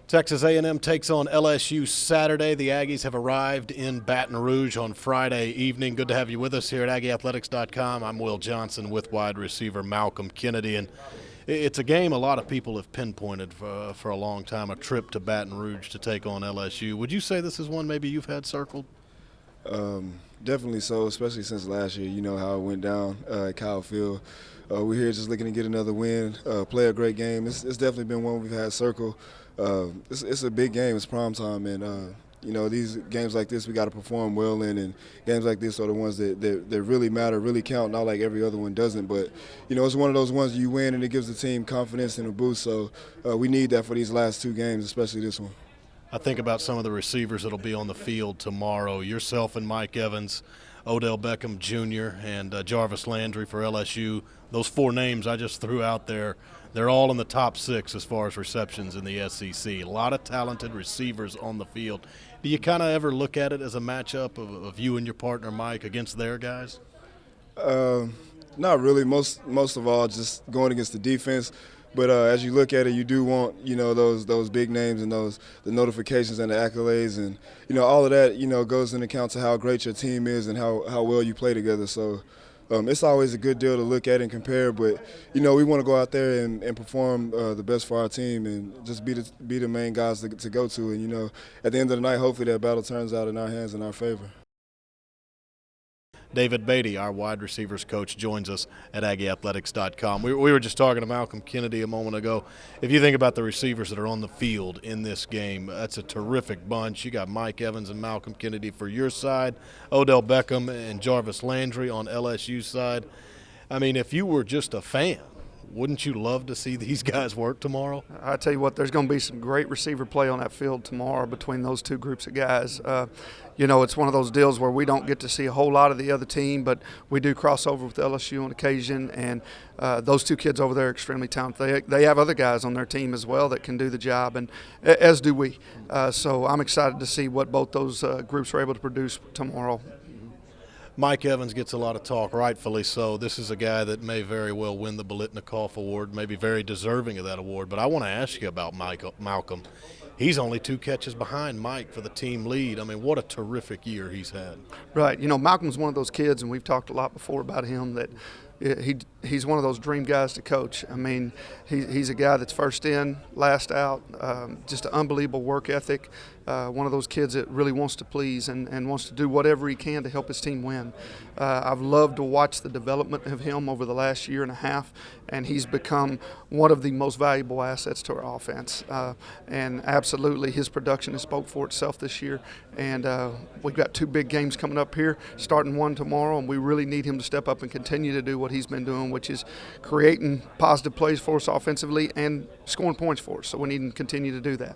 Texas A&M takes on LSU Saturday. The Aggies have arrived in Baton Rouge on Friday evening. Good to have you with us here at AggieAthletics.com. I'm Will Johnson with wide receiver Malcolm Kennedy. And it's a game a lot of people have pinpointed for a long time, a trip to Baton Rouge to take on LSU. Would you say this is one maybe you've had circled? Definitely so, especially since last year. You know how it went down at Kyle Field. We're here just looking to get another win, play a great game. It's definitely been one we've had circled. It's a big game. It's prime time, and you know, these games like this we got to perform well in, and games like this are the ones that really matter, really count. Not like every other one doesn't, but you know, it's one of those ones you win and it gives the team confidence and a boost. So we need that for these last two games, especially this one. I think about some of the receivers that'll be on the field tomorrow. Yourself and Mike Evans, Odell Beckham Jr., and Jarvis Landry for LSU. Those four names I just threw out there, they're all in the top six as far as receptions in the SEC. A lot of talented receivers on the field. Do you kind of ever look at it as a matchup of you and your partner Mike against their guys? Not really. Most of all, just going against the defense. But as you look at it, you do want, you know, those big names and the notifications and the accolades, and you know, all of that, you know, goes into account to how great your team is and how well you play together. So it's always a good deal to look at and compare. But you know, we want to go out there and perform the best for our team and just be the main guys to go to. And you know, at the end of the night, hopefully that battle turns out in our hands in our favor. David Beaty, our wide receivers coach, joins us at AggieAthletics.com. We were just talking to Malcolm Kennedy a moment ago. If you think about the receivers that are on the field in this game, that's a terrific bunch. You got Mike Evans and Malcolm Kennedy for your side, Odell Beckham and Jarvis Landry on LSU's side. I mean, if you were just a fan, wouldn't you love to see these guys work tomorrow? I tell you what, there's going to be some great receiver play on that field tomorrow between those two groups of guys. You know, it's one of those deals where we don't get to see a whole lot of the other team, but we do cross over with LSU on occasion, and those two kids over there are extremely talented. They have other guys on their team as well that can do the job, and as do we. So I'm excited to see what both those groups are able to produce tomorrow. Mike Evans gets a lot of talk, rightfully so. This is a guy that may very well win the Biletnikoff Award, maybe very deserving of that award. But I want to ask you about Malcome. He's only 2 catches behind Mike for the team lead. I mean, what a terrific year he's had. Right. You know, Malcolm's one of those kids, and we've talked a lot before about him, that he's one of those dream guys to coach. I mean, he's a guy that's first in, last out, just an unbelievable work ethic, one of those kids that really wants to please and wants to do whatever he can to help his team win. I've loved to watch the development of him over the last year and a half, and he's become one of the most valuable assets to our offense. And absolutely, his production has spoke for itself this year. And we've got 2 big games coming up here, starting one tomorrow, and we really need him to step up and continue to do what he's been doing, which is creating positive plays for us offensively and scoring points for us. So we need him to continue to do that.